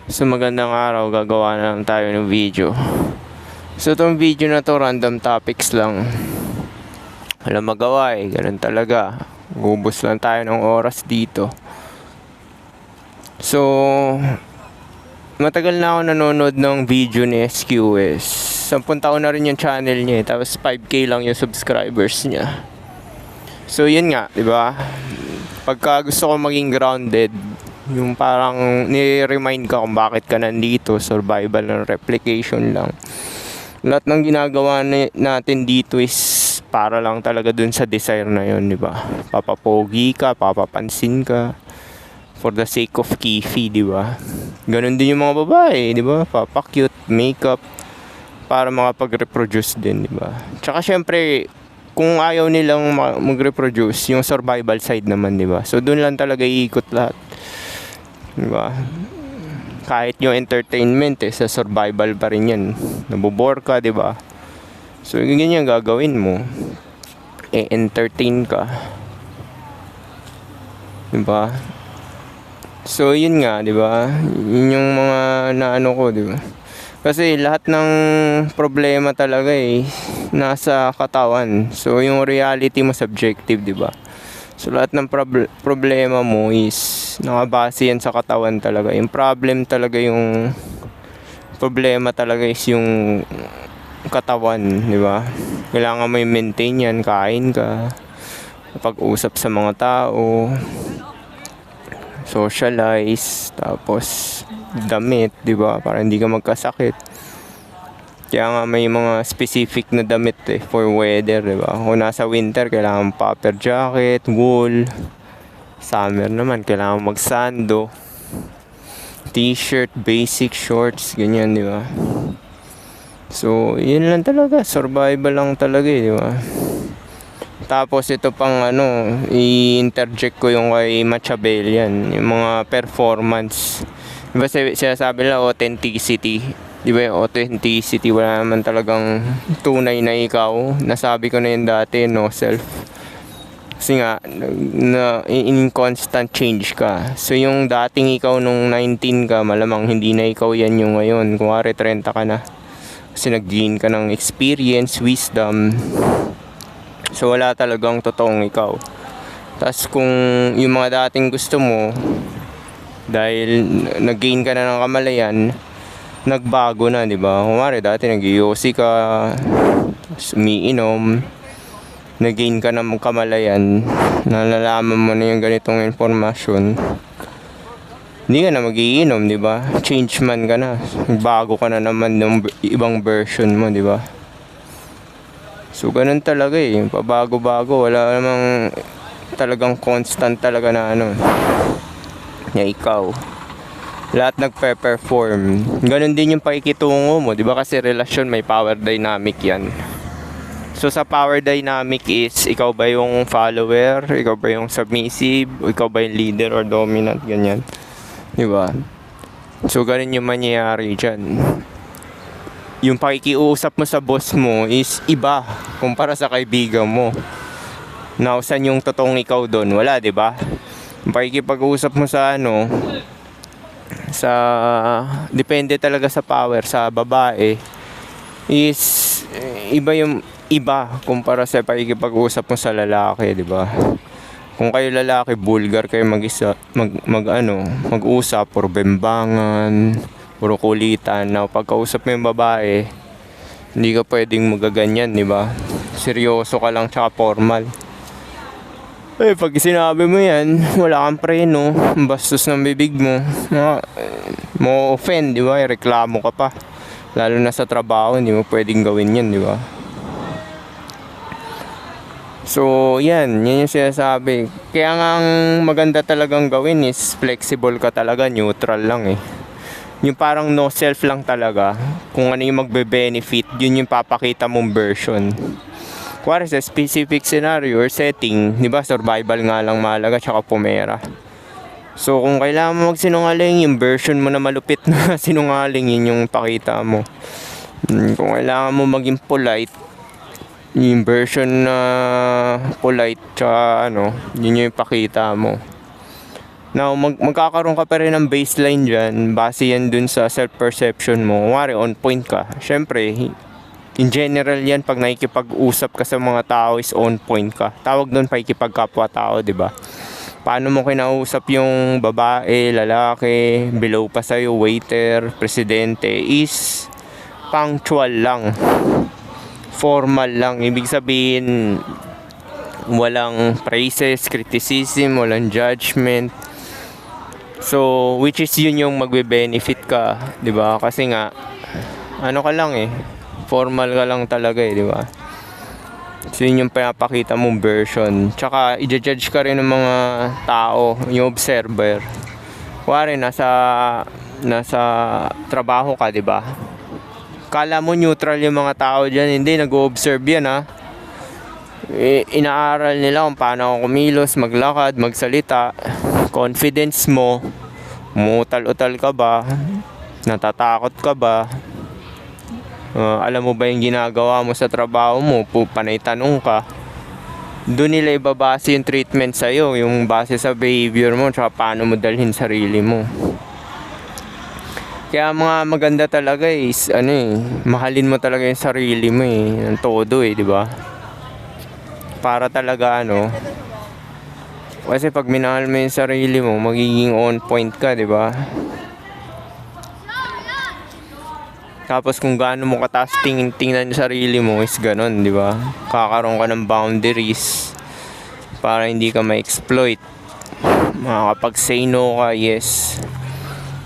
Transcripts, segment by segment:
So magandang araw, gagawa na lang tayo ng video. So itong video na to, random topics lang. Walang magawa ganun talaga. Gubos lang tayo ng oras dito. So matagal na ako nanonood ng video ni SQS. 10 taon na rin yung channel niya tapos 5k lang yung subscribers niya. So yun nga, di ba? Pagka gusto ko maging grounded, yung parang ni-remind ka kung bakit ka nandito, survival and replication lang. Lahat ng ginagawa natin dito is para lang talaga dun sa desire na yun, di ba? Papapogi ka, papapansin ka, for the sake of kifi, di ba? Ganun din yung mga babae, di ba? Papa-cute, makeup, para makapag-reproduce din, di ba? Tsaka syempre, kung ayaw nilang mag-reproduce, yung survival side naman, di ba? So dun lang talaga iikot lahat. Diba? Kahit yung entertainment sa survival pa rin yan. Nabobore ka, diba? So ganyan gagawin mo. Entertain ka. Diba? So yun nga, diba? Yun yung mga naano ko, diba? Kasi lahat ng problema talaga nasa katawan. So yung reality mo subjective, diba? So lahat ng problema mo is nakabase yan sa katawan talaga. Yung problem talaga, yung problema talaga is yung katawan, di ba? Kailangan mo i-maintain yan, kain ka, pag-usap sa mga tao, socialize, tapos damit, di ba? Para hindi ka magkasakit. Kaya nga may mga specific na damit for weather, di ba? Kung nasa winter, kailangan puffer jacket, wool. Summer naman, kailangan magsando, t-shirt, basic shorts, ganyan, di ba? So, yun lang talaga, survival lang talaga, di ba? Tapos ito pang i-interject ko yung kay Machabel yan, yung mga performance. Di ba sinasabi nila authenticity? Di ba yung authenticity, wala naman talagang tunay na ikaw. Nasabi ko na yun dati, no self. Kasi nga, in constant change ka. So yung dating ikaw nung 19 ka, malamang hindi na ikaw yan yung ngayon. Kuwari 30 ka na. Kasi nag-gain ka ng experience, wisdom. So wala talagang totoong ikaw. Tapos kung yung mga dating gusto mo, dahil nag-gain ka na ng kamalayan, nagbago na, di ba? Kumari dati nag-iossi ka, umiinom, nag-gain ka ng kamalayan, nalalaman mo na yung ganitong informasyon, hindi ka na mag-iinom, di ba? Change man ka na, bago ka na naman ng ibang version mo, di ba? So ganun talaga pabago-bago, wala namang talagang constant talaga na na ikaw. Lahat nagpe-perform. Ganun din yung pakikitungo mo, di ba? Kasi relasyon may power dynamic yan. So sa power dynamic is, ikaw ba yung follower, ikaw ba yung submissive, ikaw ba yung leader or dominant, ganyan. Diba? So ganun yung mangyayari dyan. Yung pakikiusap mo sa boss mo is iba kumpara sa kaibigan mo. Now, saan yung totoong ikaw doon? Wala, diba? Yung pakikipag-usap mo sa sa depende talaga sa power, sa babae is iba kumpara sa pakikipag-usap mo sa lalaki, di ba? Kung kayo lalaki, vulgar kayo mag-usap, puro bembangan, puro kulitan. Now, pagkausap mo yung babae, hindi ka pwedeng magaganyan, di ba? Seryoso ka lang tsaka formal. Pag sinabi mo yan, wala kang preno, bastos ng bibig mo, mo offend, di ba? Reklamo ka pa. Lalo na sa trabaho, hindi mo pwedeng gawin yan, di ba? So, yan yung sinasabi. Kaya nga ang maganda talagang gawin is flexible ka talaga, neutral lang Yung parang no self lang talaga. Kung ano yung magbe-benefit, yun yung papakita mong version. Kuwari sa specific scenario or setting, di ba, survival nga lang mahalaga, tsaka pumera. So, kung kailangan mo magsinungaling, yung version mo na malupit na sinungaling, yun yung pakita mo. Kung kailangan mo maging polite, yung version na polite tsaka yun yung ipakita mo. Now, magkakaroon ka pa rin ng baseline dyan, base yan dun sa self-perception mo. Kunwari, on point ka. Siyempre, in general yan, pag nakikipag-usap ka sa mga tao is on point ka. Tawag doon pakikipagkapwa-tao, di ba? Paano mo kinausap yung babae, lalaki, below pa sa'yo, waiter, presidente, is punctual lang. Formal lang. Ibig sabihin, walang praises, criticism, walang judgment. So, which is yun yung magbe-benefit ka, 'di ba? Kasi nga ano ka lang formal ka lang talaga di ba? So, yun yung pinapakita mong version. Tsaka, i-judge ka rin ng mga tao, yung observer. Kuwari, nasa trabaho ka, di ba? Kala mo neutral yung mga tao dyan, hindi, nag-o-observe yan inaaral nila kung paano ako kumilos, maglakad, magsalita. Confidence mo, umutal-utal ka ba, natatakot ka ba, alam mo ba yung ginagawa mo sa trabaho mo, panay tanong ka. Doon nila ibabase yung treatment sa'yo, yung base sa behavior mo, tsaka paano mo dalhin sarili mo. Kaya mga maganda talaga is mahalin mo talaga yung sarili mo ng todo di ba? Para talaga kasi pag minahal mo yung sarili mo, magiging on point ka, di ba? Tapos kung gaano mo kataas tingnan yung sarili mo is ganon, di ba? Kakaroon ka ng boundaries para hindi ka ma-exploit. Makakapag-say no ka, yes.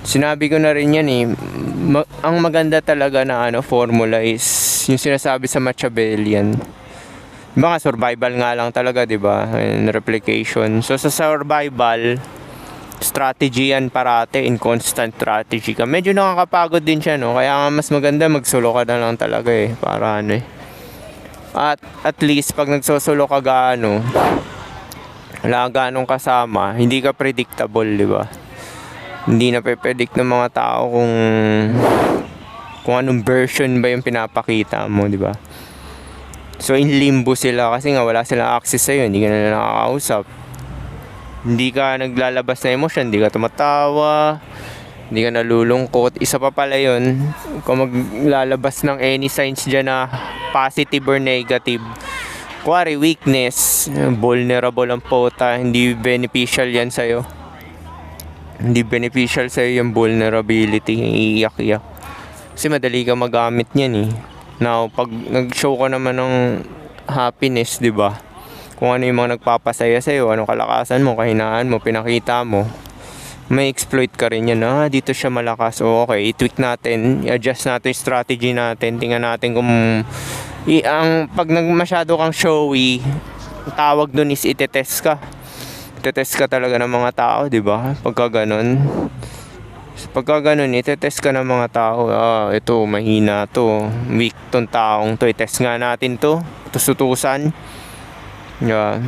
Sinabi ko na rin yan ang maganda talaga na formula is yung sinasabi sa Machiavellian. Diba nga, survival nga lang talaga, diba? And replication. So, sa survival, strategy yan parate, in constant strategy ka. Medyo nakakapagod din siya, no? Kaya nga mas maganda, magsolo ka na lang talaga para at least, pag nagsosolo ka wala ganong kasama, hindi ka predictable, diba? Hindi na pe-predict ng mga tao kung anong version ba yung pinapakita mo, diba? So, in limbo sila kasi nga wala silang access sa'yo, hindi ka na nakakausap. Hindi ka naglalabas na emotion, hindi ka tumatawa, hindi ka nalulungkot. Isa pa pala yun, kung maglalabas ng any signs dyan na positive or negative. Kuwari, weakness, vulnerable ang pota, hindi beneficial yan sa'yo. Hindi beneficial sa'yo yung vulnerability, yung iiyak-iyak. Kasi madali ka magamit niyan Now, pag nag-show ka naman ng happiness, di ba? Kung ano yung mga nagpapasaya sa'yo, anong kalakasan mo, kahinaan mo, pinakita mo, may exploit ka rin yan. Dito siya malakas. O okay, i-tweak natin, i-adjust natin yung strategy natin, tingnan natin kung pag masyado kang showy, tawag dun is itetest ka. Itetest ka talaga ng mga tao, di ba? Pagka ganun, itetest ka ng mga tao. Ito, mahina to. Weak tong taong to. I-test nga natin to. Tusutusan. Yeah.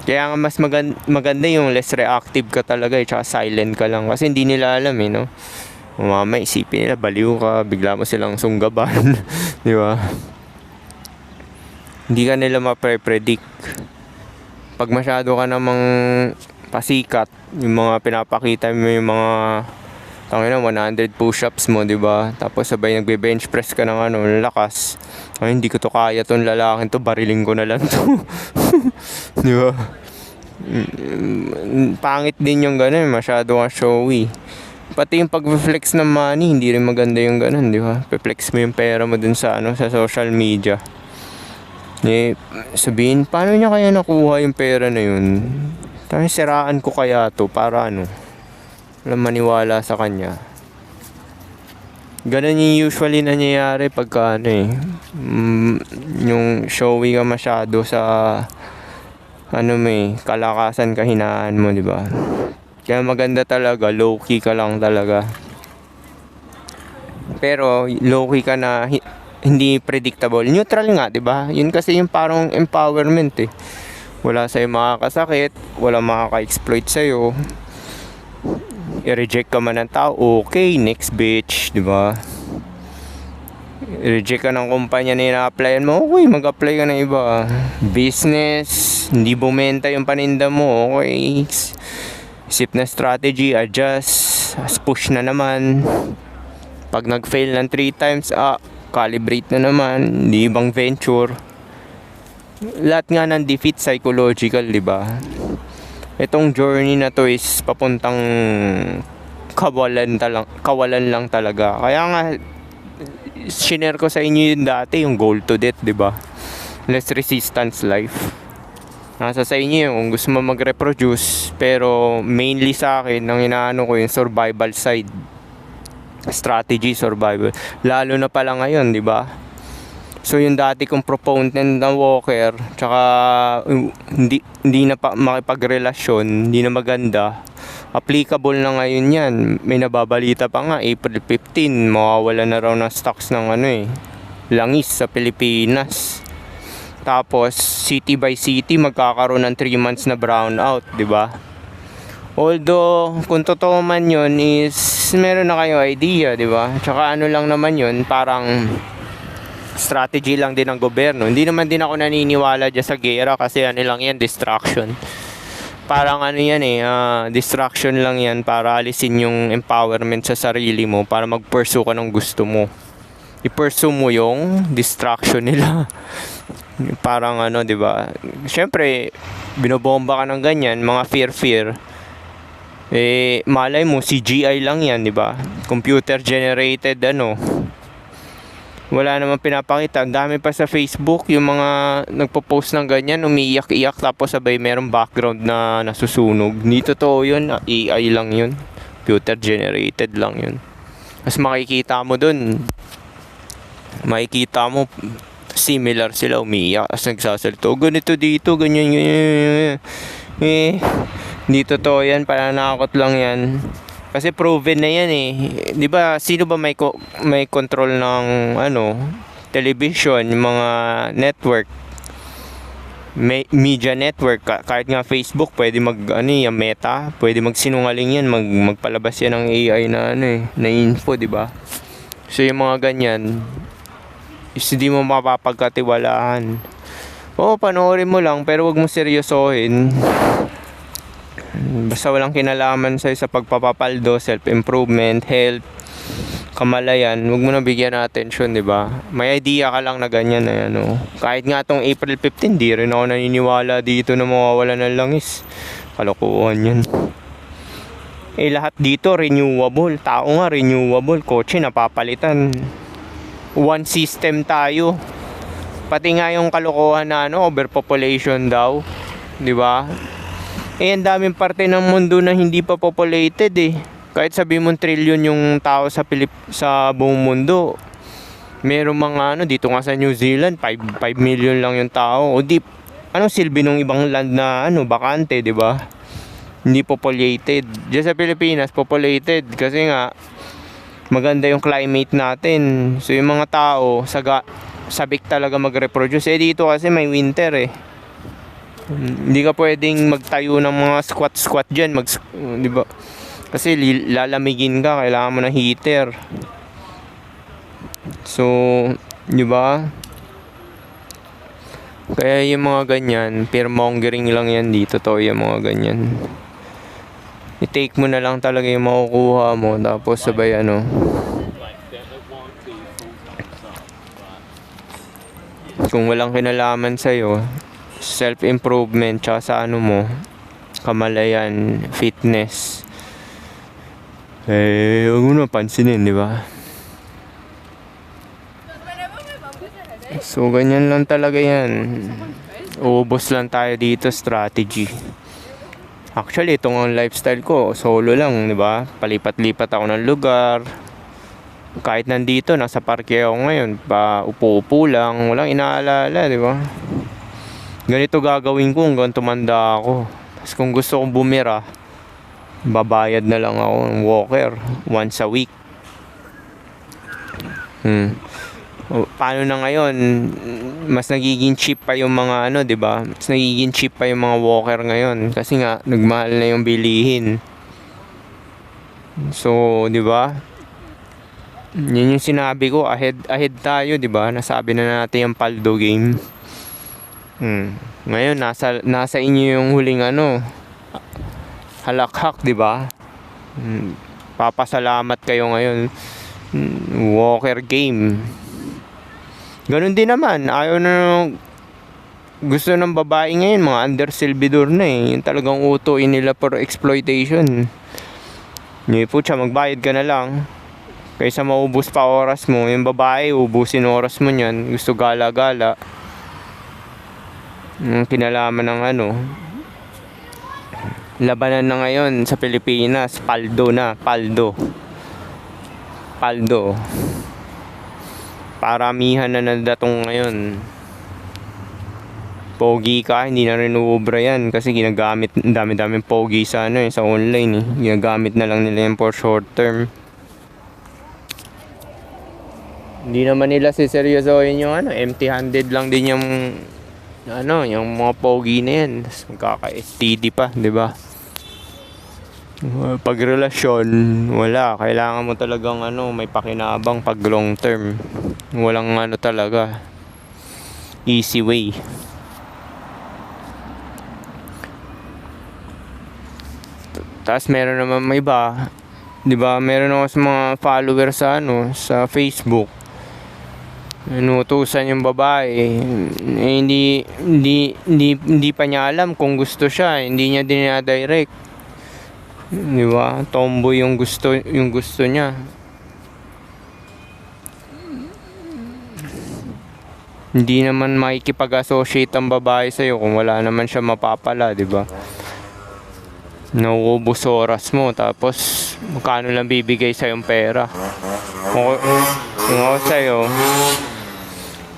Kaya nga mas maganda yung less reactive ka talaga tsaka silent ka lang. Kasi hindi nila alam no? Mamaya isipin nila, baliw ka. Bigla mo silang sunggaban. Di ba? Hindi ka nila ma-predict. Pag masyado ka namang pasikat, yung mga pinapakita mo yung mga 100 push-ups mo, di ba? Tapos sabay nagbe-bench press ka ng lakas. Hindi ko to kaya tong lalaking to, bariling ko na lang to. Di ba? Pangit din yung ganun, masyado kang showy. Pati yung pag-flex ng money, hindi rin maganda yung ganun, di ba? Pe-flex mo yung pera mo dun sa sa social media. Sabihin, paano niya kaya nakuha yung pera na yun? Siraan ko kaya to para walang maniwala sa kanya. Ganun yung usually nangyayari pagka yung showy ka masyado sa kalakasan, kahinaan mo, di ba? Kaya maganda talaga, low key ka lang talaga. Pero low key ka na hindi predictable. Neutral nga, di ba? Yun kasi yung parang empowerment Wala sa'yo makakasakit, wala makaka-exploit sa'yo. I-reject ka man ng tao, okay, next bitch, di ba? I-reject ka ng kumpanya na ina-applyan mo, okay, mag-apply ka ng iba. Business, hindi bumenta yung paninda mo, okay. Isip na strategy, adjust, push na naman. Pag nag-fail ng 3 times, calibrate na naman, di ibang venture. Lahat nga ng defeat psychological, di ba? Itong journey na to is papuntang kawalan lang talaga. Kaya nga shinare ko sa inyo yung dati, yung goal to death, di ba? Less resistance life. Nasa sa inyo yung kung gusto mo mag-reproduce, pero mainly sa akin ang inaano ko yung survival side. Strategy, survival. Lalo na pala ngayon, di ba? So yung dati kong proponent ng Walker, tsaka hindi na makipagrelasyon, hindi na maganda. Applicable na ngayon yan. May nababalita pa nga, April 15, mawawala na raw ng stocks ng langis sa Pilipinas. Tapos city by city magkakaroon ng 3 months na brownout, di ba? Although kung totoo man yun is meron na kayo idea, di ba? Tsaka ano lang naman yun, parang strategy lang din ng gobyerno. Hindi naman din ako naniniwala dyan sa gera kasi ano lang yan, distraction. Parang ano yan distraction lang yan para alisin yung empowerment sa sarili mo para mag-pursue ka ng gusto mo. I-pursue mo yung distraction nila. Parang di ba? Syempre, binobomba ka ng ganyan, mga fear. Malay mo CGI lang yan, di ba? Computer generated wala namang pinapakita. Ang dami pa sa Facebook yung mga nagpo-post ng ganyan, umiiyak-iyak tapos sabay merong background na nasusunog. Hindi totoo yun, AI lang yun, computer generated lang yun. Mas makikita mo dun, similar sila umiiyak as nagsasalito, ganito dito, ganyan. Hindi totoo yan, pananakot lang yan. Kasi proven na yan di ba? Sino ba may control ng television, yung mga network, media network, kahit nga Facebook pwede yung Meta, pwede magsinungaling yan, magpalabas yan ng AI na info, di ba? So yung mga ganyan is hindi mo mapapagkatiwalaan. Panoorin mo lang pero wag mo seryosohin. Basta walang kinalaman sa'yo sa pagpapapaldo, self-improvement, health, kamalayan, huwag mo na bigyan ng attention, di ba? May idea ka lang na ganyan Kahit nga tong April 15, di rin ako naniniwala dito na mawawala ng langis. Kalokohan yun. Lahat dito renewable. Tao nga renewable. Kotse napapalitan. One system tayo. Pati nga yung kalokohan na overpopulation daw, di ba? Ang daming parte ng mundo na hindi pa populated Kahit sabi mong trillion yung tao sa buong mundo, merong mga dito nga sa New Zealand 5 million lang yung tao. O di silbi nung ibang land na bakante, di ba? Hindi populated. Diyan sa Pilipinas populated kasi nga maganda yung climate natin. So yung mga tao sabik talaga mag-reproduce. Dito kasi may winter Hindi ka pwedeng magtayo ng mga squat dyan, di ba? Kasi lalamigin ka, kailangan mo ng heater. So, di ba? Kaya yung mga ganyan, fear-mongering lang yan dito to, yung mga ganyan. I-take mo na lang talaga yung makukuha mo, tapos sabay kung walang kinalaman sa'yo, self-improvement, tsaka sa mo, kamalayan, fitness, huwag mo na pansinin, di ba? So, ganyan lang talaga yan. Uubos lang tayo dito, strategy. Actually, itong ang lifestyle ko, solo lang, di ba? Palipat-lipat ako ng lugar. Kahit nandito, nasa parke ako ngayon, upo-upo lang, walang inaalala, di ba? Ganito gagawin ko hanggang tumanda ako. Tapos kung gusto kong bumira, babayad na lang ako ng walker once a week. Paano na ngayon? Mas nagiging cheap pa yung mga di ba? Mas nagiging cheap pa yung mga walker ngayon kasi nga nagmahal na yung bilihin. So, di ba? Yun yung sinabi ko, ahead tayo, di ba? Nasabi na natin yung paldo game. Ngayon nasa inyo yung huling halakhak, di ba? Papasalamat kayo ngayon. Walker game. Ganun din naman, ayaw na gusto ng babae ngayon, mga under-servidor na eh. Yung talagang utuin nila for exploitation. Yung putya, magbayad ka na lang. Kaysa maubos pa oras mo, yung babae, ubusin oras mo niyan. Gusto gala-gala. Yung kinalaman ng labanan na ngayon sa Pilipinas, paldo na, paldo. Paramihan na nadatong ngayon. Pogi ka, hindi na rin uubra yan kasi ginagamit, dami-daming pogi sa sa online eh. Ginagamit na lang nila yan for short term. Hindi naman nila siseryosohin yung empty-handed lang din yung yung mga pogi na yan. Tapos magkaka-STD pa, di ba? Pag relasyon, wala. Kailangan mo talagang may pakinabang pag long term. Walang talaga. Easy way. Tapos meron naman may iba, 'di ba? Meron ako sa mga followers sa Facebook. Inutusan yung babae. Hindi pa niya alam kung gusto siya, hindi niya dinadirect. 'Di ba? Tomboy yung gusto niya. Hindi naman makikipag-associate ang babae sa'yo kung wala naman siya mapapala, 'di ba? Nauubos oras mo tapos magkano lang bibigay sa yung pera. Kung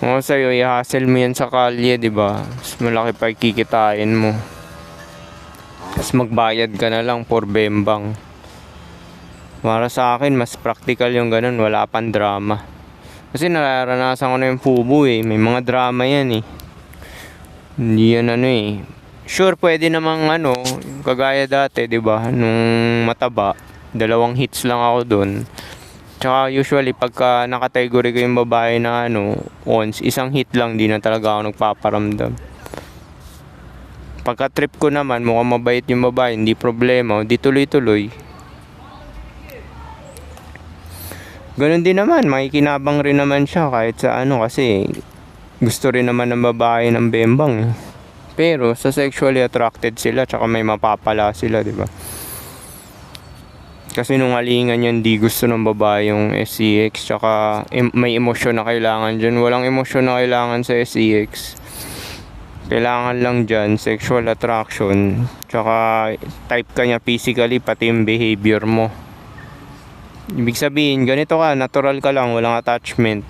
ako sa'yo i-hustle mo yan sa kalye, di ba? Mas malaki pa kikitain mo. Tapos magbayad ka na lang for bembang. Para sa akin mas practical yung ganun, wala pang drama. Kasi nararanasan ko na yung FUBU eh, may mga drama yan eh. Hindi yan Sure, pwede namang kagaya dati, 'di ba? Nung mataba, 2 hits lang ako doon. Tsaka usually pagka nakategory ko yung babae na once, 1 hit lang, di na talaga ako nagpaparamdam. Pagka trip ko naman, mukhang mabait yung babae, hindi problema, di tuloy-tuloy. Ganun din naman, makikinabang rin naman siya kahit sa kasi gusto rin naman ng babae ng bembang. Pero sa sexually attracted sila, tsaka may mapapala sila, di ba? Kasi nung halingan yan, di gusto ng babae yung SCX, tsaka may emosyon na kailangan dyan. Walang emosyon na kailangan sa SCX. Kailangan lang dyan sexual attraction, tsaka type ka niya physically, pati yung behavior mo. Ibig sabihin, ganito ka, natural ka lang, walang attachment.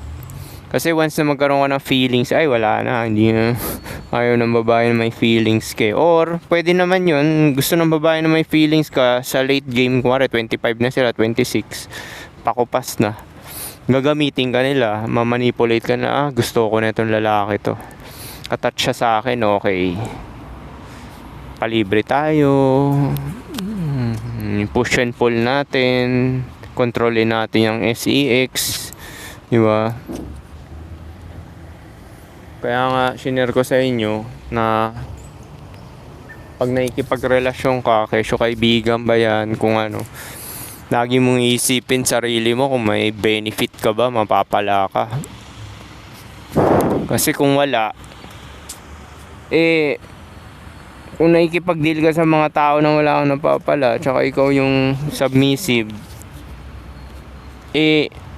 Kasi once na magkaroon ka ng feelings, ay wala na, hindi na ayaw ng babae na may feelings ka. Or pwede naman yun, gusto ng babae na may feelings ka sa late game, kuwari 25 na sila, 26, pakupas na. Gagamitin ka nila, mamanipulate ka na, gusto ko na itong lalaki to. Attach siya sa akin, okay. Palibre tayo, push and pull natin, kontrolin natin yung SEX, di ba? Kaya nga, shinare ko sa inyo na pag nakikipagrelasyon ka, kesyo kaibigan ba yan, kung lagi mong iisipin sarili mo kung may benefit ka ba, mapapala ka. Kasi kung wala, kung nakikipag-deal ka sa mga tao na wala kang napapala, tsaka ikaw yung submissive,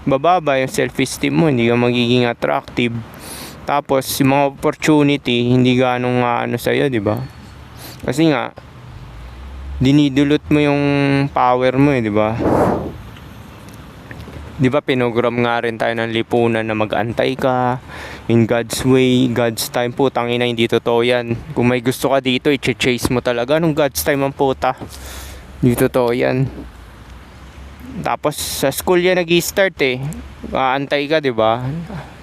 bababa yung self-esteem mo, hindi ka magiging attractive. Tapos yung mga opportunity hindi ganong sa'yo, di ba? Kasi nga dinidulot mo yung power mo di ba? Di ba pinogram nga rin tayo ng lipunan na mag-antay ka in God's way, God's time. Putang ina, hindi totoo yan. Kung may gusto ka dito, i-chase mo talaga nung God's time ang puta. Hindi totoo yan. Tapos sa school yan nag-i-start aantay ka, di ba?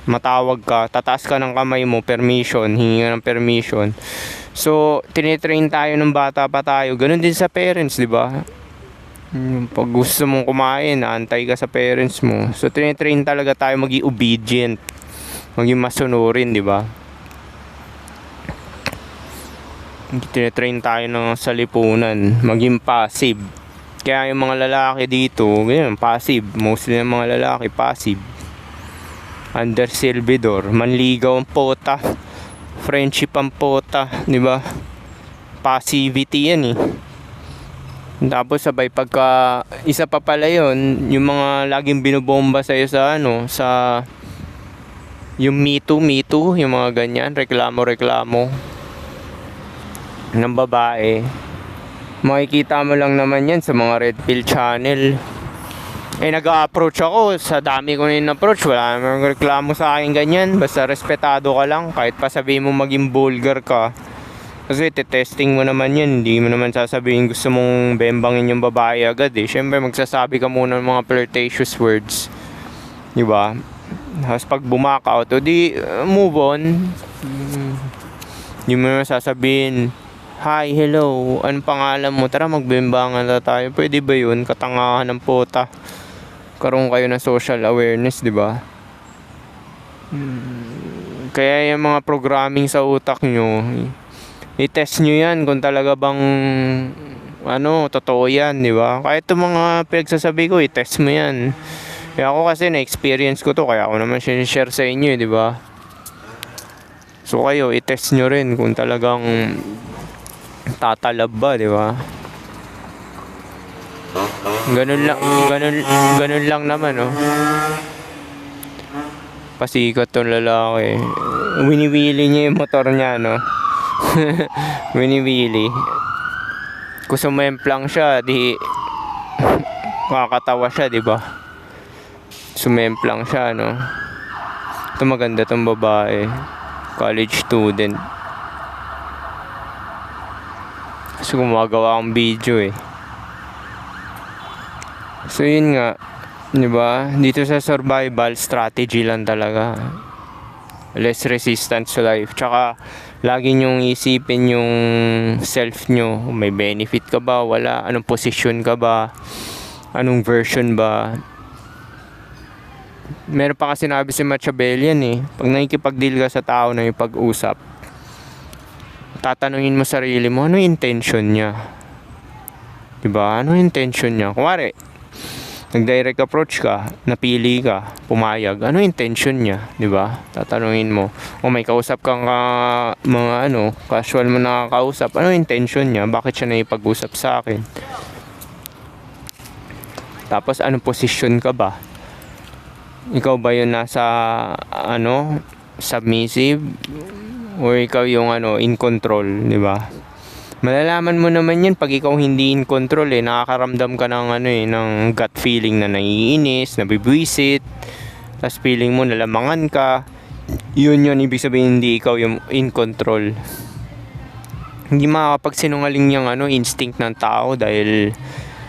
Matawag ka, tataas ka ng kamay mo, permission, hingi ka ng permission. So, tinitrain tayo ng bata pa tayo. Ganun din sa parents, di ba? Pag gusto mong kumain, naantay ka sa parents mo. So, tinitrain talaga tayo maging obedient, maging masunurin, di ba? Tinatrain tayo ng salipunan, maging passive. Kaya yung mga lalaki dito, ganyan, passive. Mostly ng mga lalaki, passive. Under servidor, manligaw ang pota. Friendship ang pota, di ba? Passivity yan eh. Tapos sabay pagka isa pa pala yun, yung mga laging binobomba sa'yo sa sa yung Me Too, yung mga ganyan, reklamo ng babae. Makikita mo lang naman yan sa mga red pill channel. Nag-a-approach ako, sa dami ko na approach, wala namang reklamo sa akin ganyan, basta respetado ka lang, kahit pa sabihin mo maging vulgar ka. Kasi testing mo naman yan, hindi mo naman sasabihin gusto mong bembangin yung babae agad eh. Syempre magsasabi ka muna ng mga flirtatious words, di ba? Tapos pag bumak out, o di move on. Hindi mo naman sasabihin, hi, hello, anong pangalan mo? Tara magbembangan na tayo. Pwede ba yun? Katangahan ng pota. Karoon kayo ng social awareness, di ba? Kaya yung mga programming sa utak nyo, i-test nyo yan kung talaga bang totoo yan, di ba? Kahit itong mga pinagsasabi ko, i-test mo yan. Kaya ako kasi na-experience ko to, kaya ako naman share sa inyo, di ba? So kayo, i-test nyo rin kung talagang tatalab ba, di ba? Ganun lang naman, oh. Pasikat tong lalaki. Winiwili niya yung motor niya, no? Winiwili. Kung sumemplang siya, di makakatawa siya, di ba? Sumemplang siya, no? Ito maganda tong babae. College student. Kasi gumagawa akong video eh. So yun nga, di ba? Dito sa survival, strategy lang talaga. Less resistance to life. Tsaka, lagi nyong isipin yung self nyo. May benefit ka ba? Wala? Anong position ka ba? Anong version ba? Meron pa kasi sinabi si Machiavellian eh. Pag nakikipag-deal ka sa tao na yung pag-usap, tatanungin mo sarili mo, ano yung intention niya? Diba? Ano yung intention niya? Kumari, nag-direct approach ka, napili ka, pumayag, ano yung intention niya? Diba? Tatanungin mo. O may kausap kang mga casual mo nakakausap, ano yung intention niya? Bakit siya naipag-usap sa akin? Tapos, anong position ka ba? Ikaw ba yun nasa, submissive? O ikaw yung in control, di ba? Malalaman mo naman yan pag ikaw hindi in control eh. Nakakaramdam ka ng ng gut feeling na naiinis, nabibwisit. Tapos feeling mo nalamangan ka. Yun ibig sabihin hindi ikaw yung in control. Hindi makakapagsinungaling yung instinct ng tao dahil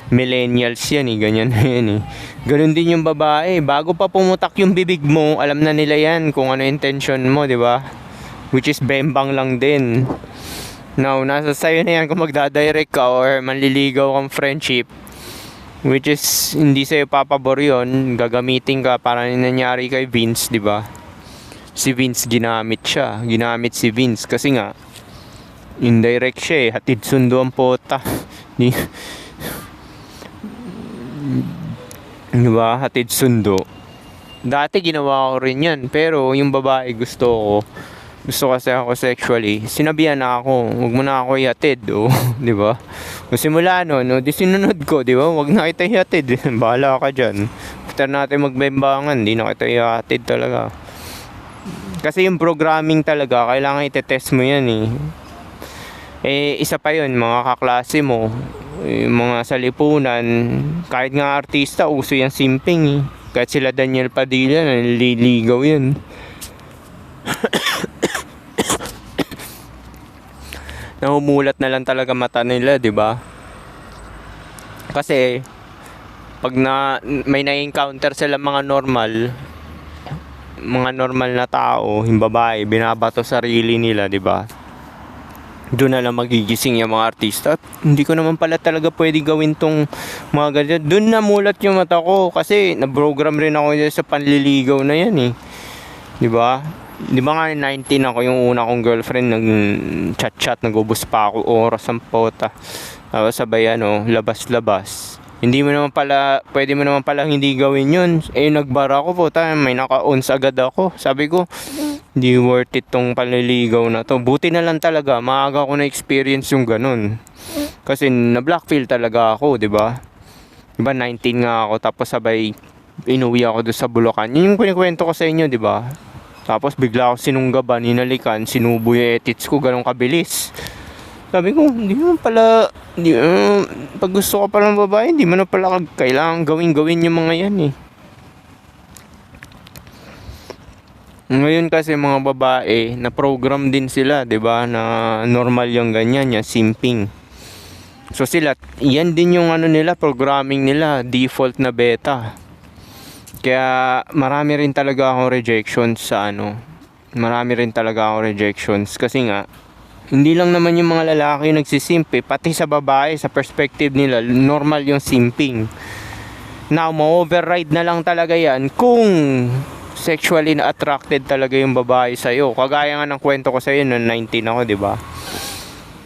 millennials yan eh, ganyan yan eh. Ganun din yung babae, bago pa pumutak yung bibig mo, alam na nila yan kung ano intention mo, di ba? Which is bembang lang din. Now, nasa sayo na yan kung magdadirect ka or manliligaw kang friendship, which is hindi sa'yo papabor yun, gagamitin ka para nangyari kay Vince, di ba? Si Vince ginamit si Vince kasi nga indirect siya eh, hatid sundo ang pota. Diba? Hatid sundo. Dati ginawa ko rin yan. Pero yung babae gusto kasi ako sexually. Sinabihan na ako, huwag mo na ako ihatid. Oh. Diba? Kung simula di sinunod ko. Diba? Huwag na kita ihatid. Bahala ka dyan. After natin magbembangan, di na kita ihatid talaga. Kasi yung programming talaga, kailangan itetest mo yan eh. Isa pa yun, mga kaklase mo, yung mga salipunan, kahit nga artista, uso yung simping eh. Kahit sila Daniel Padilla, naliligaw yun. Nahumulat na lang talaga mata nila, di ba? Kasi pag may na-encounter sila mga normal na tao, yung babae, binabato sarili nila, di ba? Doon na lang magigising yung mga artista. Hindi ko naman pala talaga pwede gawin tong mga ganyan. Doon namulat yung mata ko kasi na-program rin ako sa panliligaw na yan eh. Di ba? Di ba nga 19 ako, yung una kong girlfriend, nag-chat-chat, nag-ubos pa ako oras ang pota. Tapos sabay labas-labas. Hindi mo naman pala, pwede mo naman pala hindi gawin yun. Nagbara ako po, may naka-ons agad ako. Sabi ko, hindi worth it tong paliligaw na to. Buti na lang talaga, maaga ko na-experience yung ganun. Kasi na-blackfill talaga ako, di ba? Diba 19 nga ako, tapos sabay inuwi ako doon sa Bulacan. Yun yung kinikwento ko sa inyo, di ba? Tapos bigla ako sinunggaban, hinalikan, sinubo yung etits ko, ganun kabilis. Sabi ko, hindi mo pala, pag gusto ka pala ng babae, hindi mo na pala kailangan gawin yung mga yan eh. Ngayon kasi mga babae, na program din sila, 'di ba? Na normal yung ganyan, yung simping. So sila, yan din yung nila, programming nila, default na beta. Kaya marami rin talaga akong rejections sa Marami rin talaga akong rejections kasi nga hindi lang naman yung mga lalaki nagsisimp pati sa babae, sa perspective nila, normal yung simping. Now, ma-override na lang talaga yan kung sexually na attracted talaga yung babae sa'yo. Kagaya nga ng kwento ko sa'yo nung 19 ako, di ba?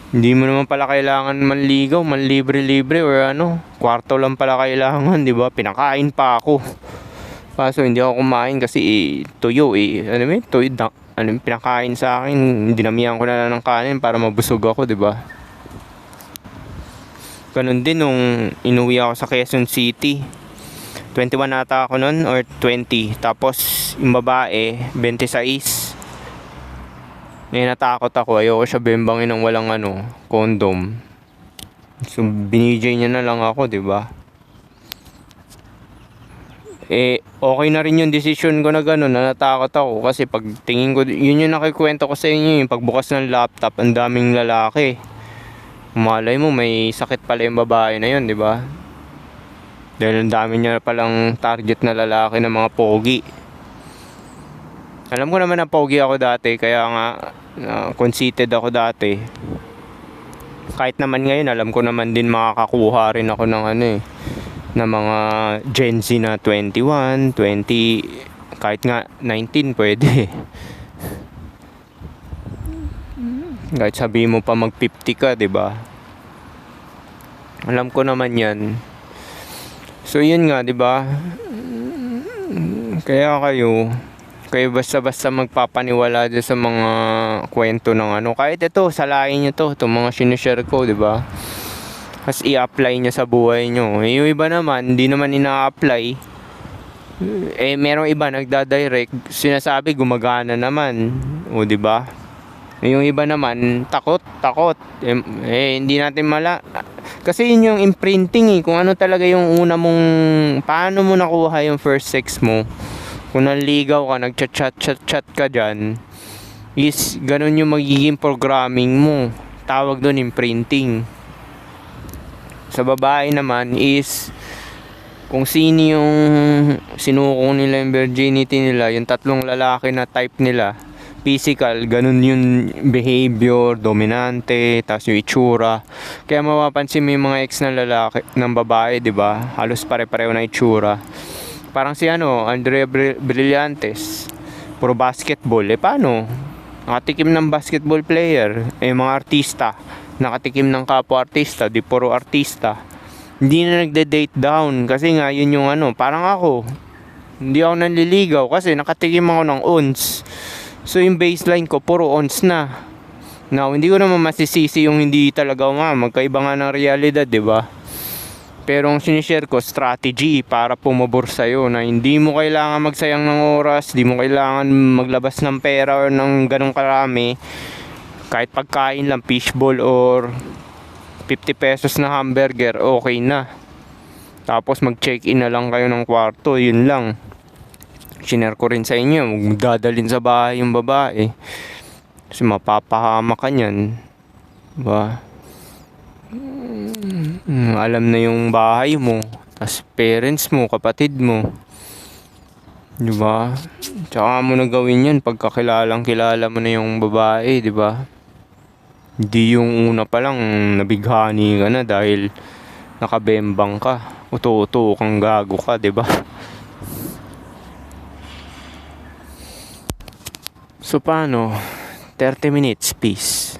Hindi mo naman pala kailangan manligaw, manlibre-libre or kwarto lang pala kailangan, di ba? Pinakain pa ako. Kaso hindi ako kumain kasi tuyo tuyo pinakain sa akin, dinamihan ko na lang ng kanin para mabusog ako, di ba? Ganun din nung inuwi ako sa Quezon City. 21 ata ako nun or 20. Tapos yung babae 26. Natakot ako, ayoko siya bembangin ng walang condom. So binijay niya na lang ako, di ba? Okay na rin yung decision ko na gano'n, na natakot ako kasi pag tingin ko, yun yung nakikwento ko sa inyo, yung pagbukas ng laptop, ang daming lalaki. Malay mo may sakit pala yung babae na yun, di ba? Dahil ang dami niya palang target na lalaki na mga pogi. Alam ko naman na pogi ako dati, kaya nga conceited ako dati. Kahit naman ngayon, alam ko naman din makakakuha rin ako ng na mga Gen Z na 21, 20, kahit nga 19 pwede. Kahit sabihin mo pa mag 50 ka, 'di ba? Alam ko naman 'yan. So yun nga, 'di ba? Kaya kayo basta-basta magpapaniwala dyan sa mga kwento ng kahit ito, salain nyo to, itong mga sinishare ko, 'di ba? Kasi i-apply nyo sa buhay nyo. Yung iba naman, hindi naman ina-apply. Merong iba nagda-direct, sinasabi gumagana naman. O, di ba? Yung iba naman, takot. Hindi natin kasi yun yung imprinting kung ano talaga yung una mong, paano mo nakuha yung first sex mo. Kung nanligaw ka, nagchat-chat ka dyan, is ganun yung magiging programming mo. Tawag doon imprinting. Sa babae naman is kung sino yung sinukong nila yung virginity nila, yung tatlong lalaki na type nila, physical, ganun yung behavior, dominante, tapos yung itsura. Kaya mapapansin mo yung mga ex na lalaki ng babae, 'di ba? Halos pare-pareho na itsura. Parang si Andrea Brillantes, puro basketball. Paano? Nakatikim ng basketball player, mga artista nakatikim ng kapwa artista, di puro artista. Hindi na nagde-date down kasi nga yun yung parang ako. Hindi ako nanliligaw kasi nakatikim ako ng ons. So yung baseline ko puro ons na. Now, hindi ko naman masisisi yung hindi talaga magkaiba nga ng realidad, di ba? Pero ang sinishare ko, strategy para pumabor sa'yo na hindi mo kailangan magsayang ng oras, hindi mo kailangan maglabas ng pera or ng ganong karami. Kahit pagkain lang, fishball or 50 pesos na hamburger, okay na. Tapos mag-check-in na lang kayo ng kwarto, yun lang. Sinare ko rin sa inyo, magdadalhin sa bahay yung babae. Kasi mapapahama ka niyan. Diba? Alam na yung bahay mo, tas parents mo, kapatid mo. Diba? Tsaka mo na gawin yan pagkakilalang kilala mo na yung babae, diba? Hindi yung una pa lang nabighani ka na dahil nakabembang ka. Uto-uto kang gago ka, 'di ba? So paano? 30 minutes, peace.